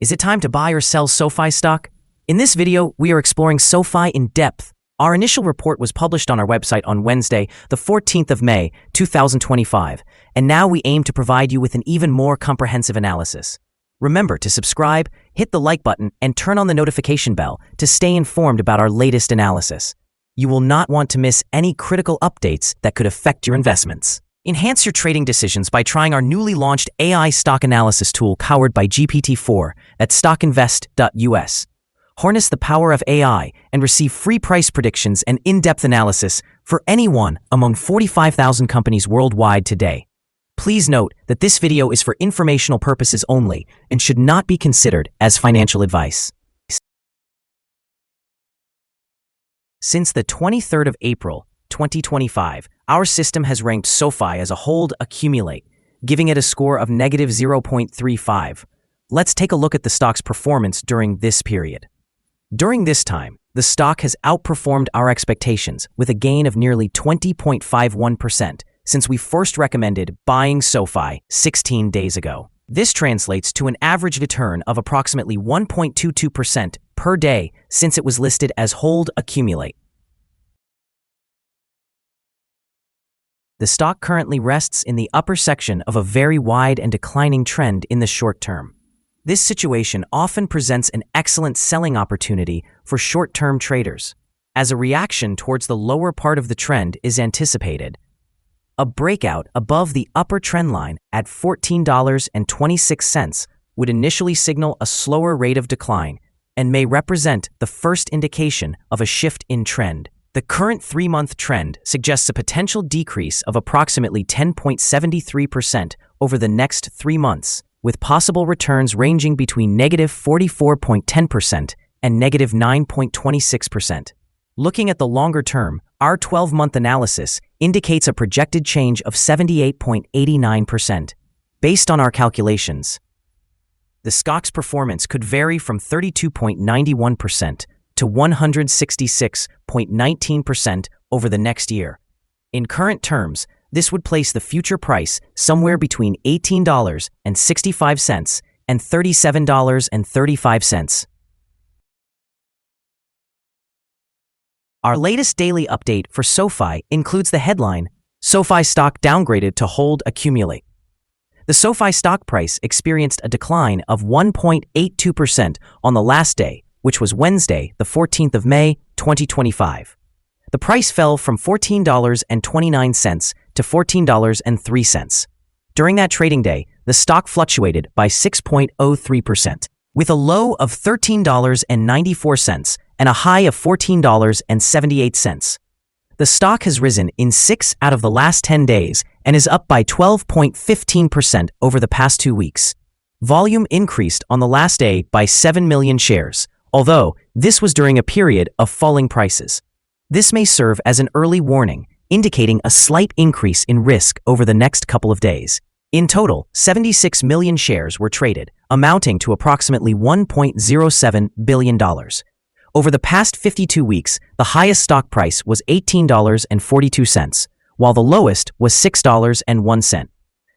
Is it time to buy or sell SOFI stock? In this video, we are exploring SOFI in depth. Our initial report was published on our website on Wednesday, the 14th of May, 2025, and now we aim to provide you with an even more comprehensive analysis. Remember to subscribe, hit the like button, and turn on the notification bell to stay informed about our latest analysis. You will not want to miss any critical updates that could affect your investments. Enhance your trading decisions by trying our newly launched AI stock analysis tool powered by GPT-4 at StockInvest.us. Harness the power of AI and receive free price predictions and in-depth analysis for anyone among 45,000 companies worldwide today. Please note that this video is for informational purposes only and should not be considered as financial advice. Since the 23rd of April, 2025, our system has ranked SOFI as a hold accumulate, giving it a score of negative 0.35. Let's take a look at the stock's performance during this period. During this time, the stock has outperformed our expectations with a gain of nearly 20.51% since we first recommended buying SOFI 16 days ago. This translates to an average return of approximately 1.22% per day since it was listed as hold accumulate. The stock currently rests in the upper section of a very wide and declining trend in the short term. This situation often presents an excellent selling opportunity for short-term traders. As a reaction towards the lower part of the trend is anticipated, a breakout above the upper trend line at $14.26 would initially signal a slower rate of decline and may represent the first indication of a shift in trend. The current 3-month trend suggests a potential decrease of approximately 10.73% over the next 3 months, with possible returns ranging between negative 44.10% and negative 9.26%. Looking at the longer term, our 12-month analysis indicates a projected change of 78.89%. Based on our calculations, the stock's performance could vary from 32.91% to 166.19% over the next year. In current terms, this would place the future price somewhere between $18.65 and $37.35. Our latest daily update for SOFI includes the headline, SOFI stock downgraded to hold accumulate. The SOFI stock price experienced a decline of 1.82% on the last day, which was Wednesday, the 14th of May, 2025. The price fell from $14.29 to $14.03. During that trading day, the stock fluctuated by 6.03%, with a low of $13.94 and a high of $14.78. The stock has risen in 6 out of the last 10 days and is up by 12.15% over the past 2 weeks. Volume increased on the last day by 7 million shares, although this was during a period of falling prices. This may serve as an early warning, indicating a slight increase in risk over the next couple of days. In total, 76 million shares were traded, amounting to approximately $1.07 billion. Over the past 52 weeks, the highest stock price was $18.42, while the lowest was $6.01.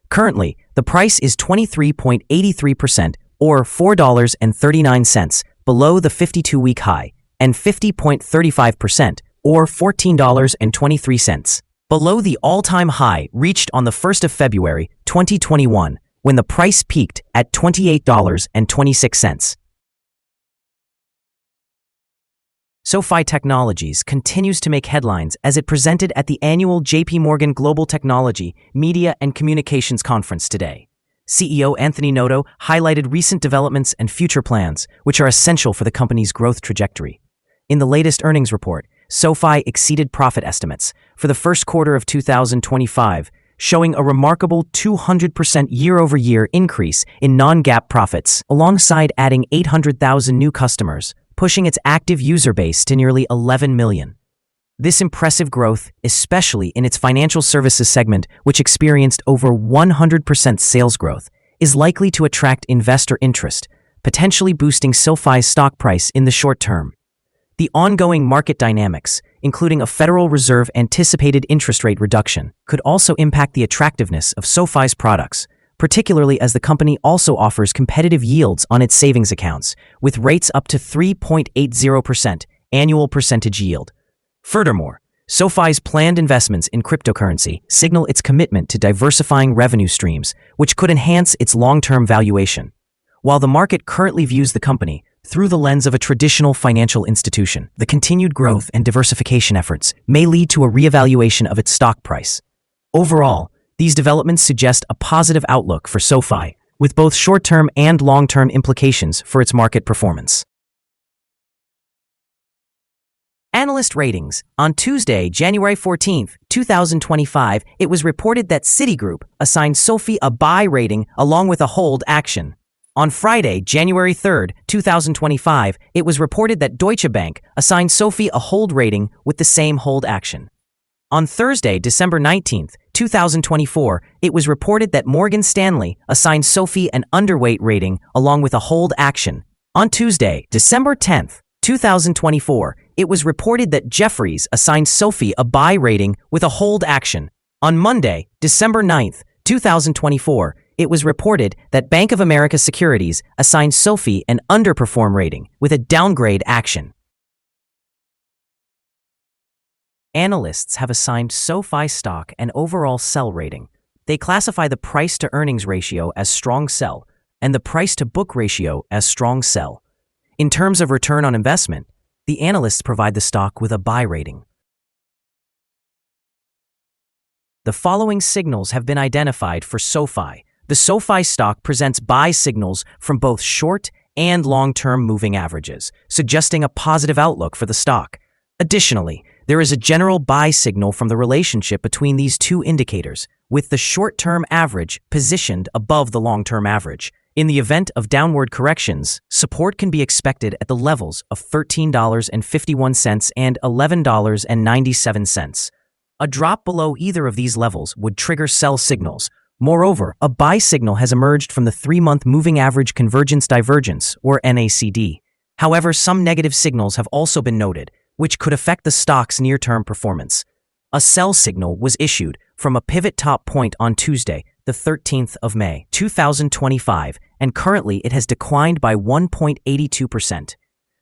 Currently, the price is 23.83% or $4.39 below the 52-week high, and 50.35% or $14.23 below the all-time high reached on the 1st of February, 2021, when the price peaked at $28.26. SOFI Technologies continues to make headlines as it presented at the annual J.P. Morgan Global Technology, Media and Communications Conference today. CEO Anthony Noto highlighted recent developments and future plans, which are essential for the company's growth trajectory. In the latest earnings report, SOFI exceeded profit estimates for the first quarter of 2025, showing a remarkable 200% year-over-year increase in non-GAAP profits, alongside adding 800,000 new customers, pushing its active user base to nearly 11 million. This impressive growth, especially in its financial services segment, which experienced over 100% sales growth, is likely to attract investor interest, potentially boosting SOFI's stock price in the short term. The ongoing market dynamics, including a Federal Reserve anticipated interest rate reduction, could also impact the attractiveness of SOFI's products, particularly as the company also offers competitive yields on its savings accounts, with rates up to 3.80% annual percentage yield. Furthermore, SoFi's planned investments in cryptocurrency signal its commitment to diversifying revenue streams, which could enhance its long-term valuation. While the market currently views the company through the lens of a traditional financial institution, the continued growth and diversification efforts may lead to a reevaluation of its stock price. Overall, these developments suggest a positive outlook for SoFi, with both short-term and long-term implications for its market performance. Analyst ratings. On Tuesday, January 14, 2025, it was reported that Citigroup assigned SoFi a buy rating along with a hold action. On Friday, January 3, 2025, it was reported that Deutsche Bank assigned SoFi a hold rating with the same hold action. On Thursday, December 19, 2024, it was reported that Morgan Stanley assigned SoFi an underweight rating along with a hold action. On Tuesday, December 10, 2024, it was reported that Jefferies assigned SoFi a buy rating with a hold action. On Monday, December 9, 2024, it was reported that Bank of America Securities assigned SoFi an underperform rating with a downgrade action. Analysts have assigned SoFi stock an overall sell rating. They classify the price-to-earnings ratio as strong sell and the price-to-book ratio as strong sell. In terms of return on investment, the analysts provide the stock with a buy rating. The following signals have been identified for SoFi. The SoFi stock presents buy signals from both short and long-term moving averages, suggesting a positive outlook for the stock. Additionally, there is a general buy signal from the relationship between these two indicators, with the short-term average positioned above the long-term average. In the event of downward corrections, support can be expected at the levels of $13.51 and $11.97. A drop below either of these levels would trigger sell signals. Moreover, a buy signal has emerged from the 3-month moving average convergence divergence, or NACD. However, some negative signals have also been noted, which could affect the stock's near-term performance. A sell signal was issued from a pivot top point on Tuesday, the 13th of May, 2025, and currently it has declined by 1.82%.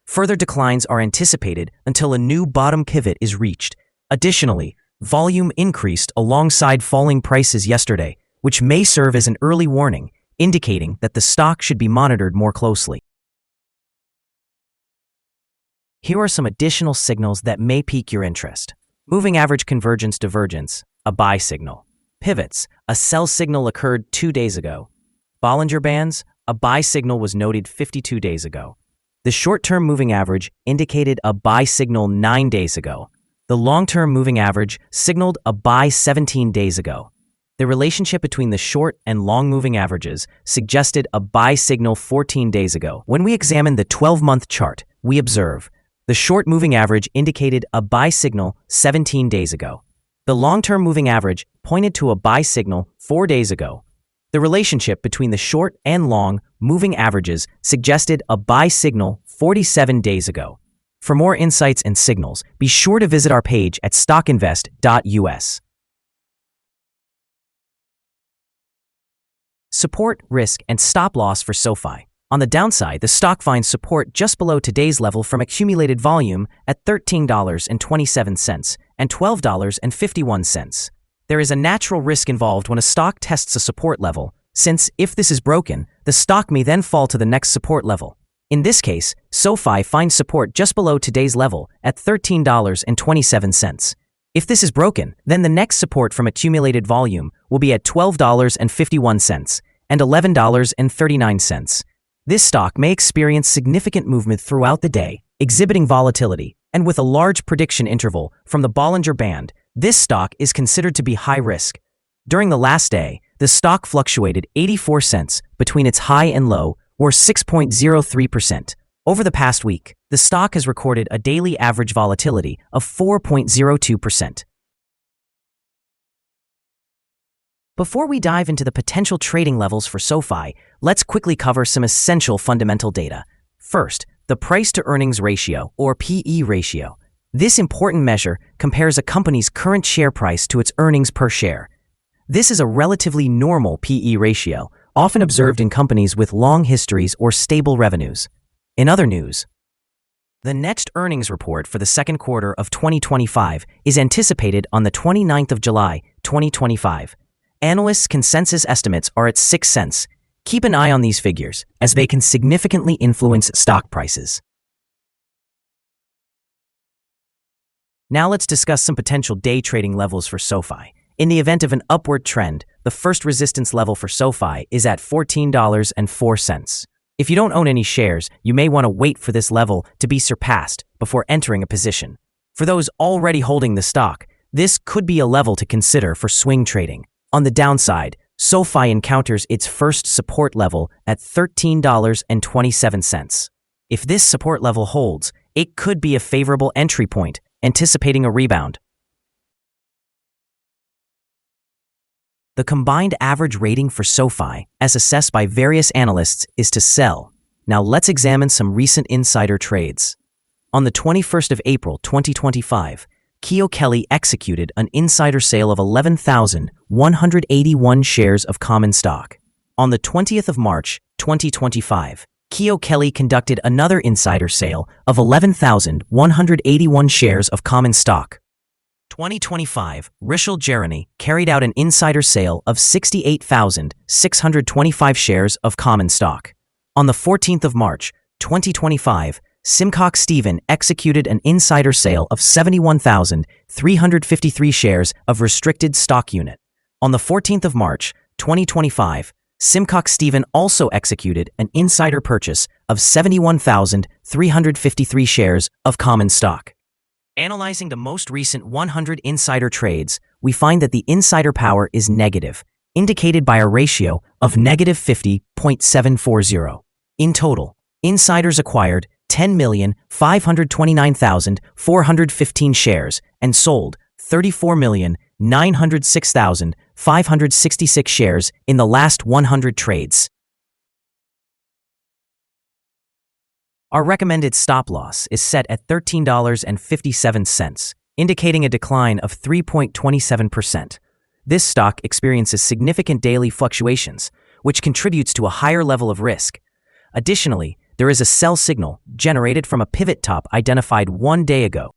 Further declines are anticipated until a new bottom pivot is reached. Additionally, volume increased alongside falling prices yesterday, which may serve as an early warning, indicating that the stock should be monitored more closely. Here are some additional signals that may pique your interest. Moving average convergence divergence, a buy signal. Pivots, a sell signal occurred 2 days ago. Bollinger Bands, a buy signal was noted 52 days ago. The short-term moving average indicated a buy signal 9 days ago. The long-term moving average signaled a buy 17 days ago. The relationship between the short and long moving averages suggested a buy signal 14 days ago. When we examine the 12-month chart, we observe the short moving average indicated a buy signal 17 days ago. The long-term moving average pointed to a buy signal 4 days ago. The relationship between the short and long moving averages suggested a buy signal 47 days ago. For more insights and signals, be sure to visit our page at StockInvest.us. Support, risk, and stop loss for SoFi. On the downside, the stock finds support just below today's level from accumulated volume at $13.27 and $12.51. There is a natural risk involved when a stock tests a support level, since if this is broken, the stock may then fall to the next support level. In this case, SoFi finds support just below today's level at $13.27. If this is broken, then the next support from accumulated volume will be at $12.51 and $11.39. This stock may experience significant movement throughout the day, exhibiting volatility, and with a large prediction interval from the Bollinger Band, this stock is considered to be high risk. During the last day, the stock fluctuated 84 cents between its high and low, or 6.03%. Over the past week, the stock has recorded a daily average volatility of 4.02%. Before we dive into the potential trading levels for SoFi, let's quickly cover some essential fundamental data. First, the price-to-earnings ratio, or PE ratio. This important measure compares a company's current share price to its earnings per share. This is a relatively normal PE ratio, often observed in companies with long histories or stable revenues. In other news, the next earnings report for the second quarter of 2025 is anticipated on the 29th of July, 2025. Analysts' consensus estimates are at 6 cents. Keep an eye on these figures, as they can significantly influence stock prices. Now let's discuss some potential day trading levels for SOFI. In the event of an upward trend, the first resistance level for SOFI is at $14.04. If you don't own any shares, you may want to wait for this level to be surpassed before entering a position. For those already holding the stock, this could be a level to consider for swing trading. On the downside, SOFI encounters its first support level at $13.27. If this support level holds, it could be a favorable entry point, anticipating a rebound. The combined average rating for SOFI, as assessed by various analysts, is to sell. Now let's examine some recent insider trades. On the 21st of April 2025, Keo Kelly executed an insider sale of 11,181 shares of common stock. On the 20th of March 2025, Keo Kelly conducted another insider sale of 11,181 shares of common stock. 2025, Rishal Jerani carried out an insider sale of 68,625 shares of common stock. On the 14th of March 2025, Simcox Stephen executed an insider sale of 71,353 shares of restricted stock unit. On the 14th of March 2025, Simcox Stephen also executed an insider purchase of 71,353 shares of common stock. Analyzing the most recent 100 insider trades, we find that the insider power is negative, indicated by a ratio of negative 50.740. In total, insiders acquired 10,529,415 shares and sold 34,906,566 shares in the last 100 trades. Our recommended stop loss is set at $13.57, indicating a decline of 3.27%. This stock experiences significant daily fluctuations, which contributes to a higher level of risk. Additionally, there is a sell signal generated from a pivot top identified 1 day ago.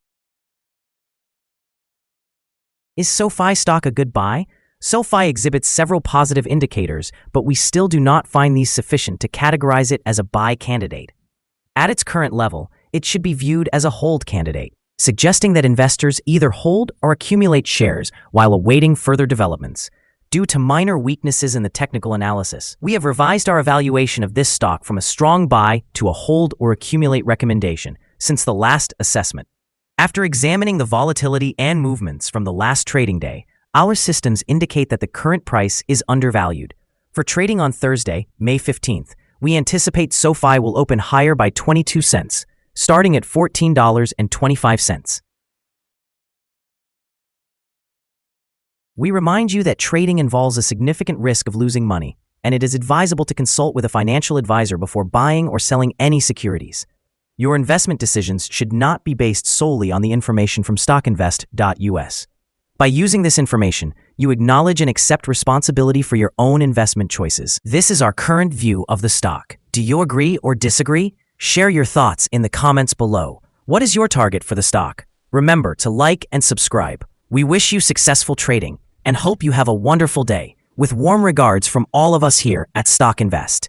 Is SOFI stock a good buy? SOFI exhibits several positive indicators, but we still do not find these sufficient to categorize it as a buy candidate. At its current level, it should be viewed as a hold candidate, suggesting that investors either hold or accumulate shares while awaiting further developments. Due to minor weaknesses in the technical analysis, we have revised our evaluation of this stock from a strong buy to a hold or accumulate recommendation since the last assessment. After examining the volatility and movements from the last trading day, our systems indicate that the current price is undervalued. For trading on Thursday, May 15th, we anticipate SOFI will open higher by 22 cents, starting at $14.25. We remind you that trading involves a significant risk of losing money, and it is advisable to consult with a financial advisor before buying or selling any securities. Your investment decisions should not be based solely on the information from StockInvest.us. By using this information, you acknowledge and accept responsibility for your own investment choices. This is our current view of the stock. Do you agree or disagree? Share your thoughts in the comments below. What is your target for the stock? Remember to like and subscribe. We wish you successful trading and hope you have a wonderful day. With warm regards from all of us here at Stock Invest.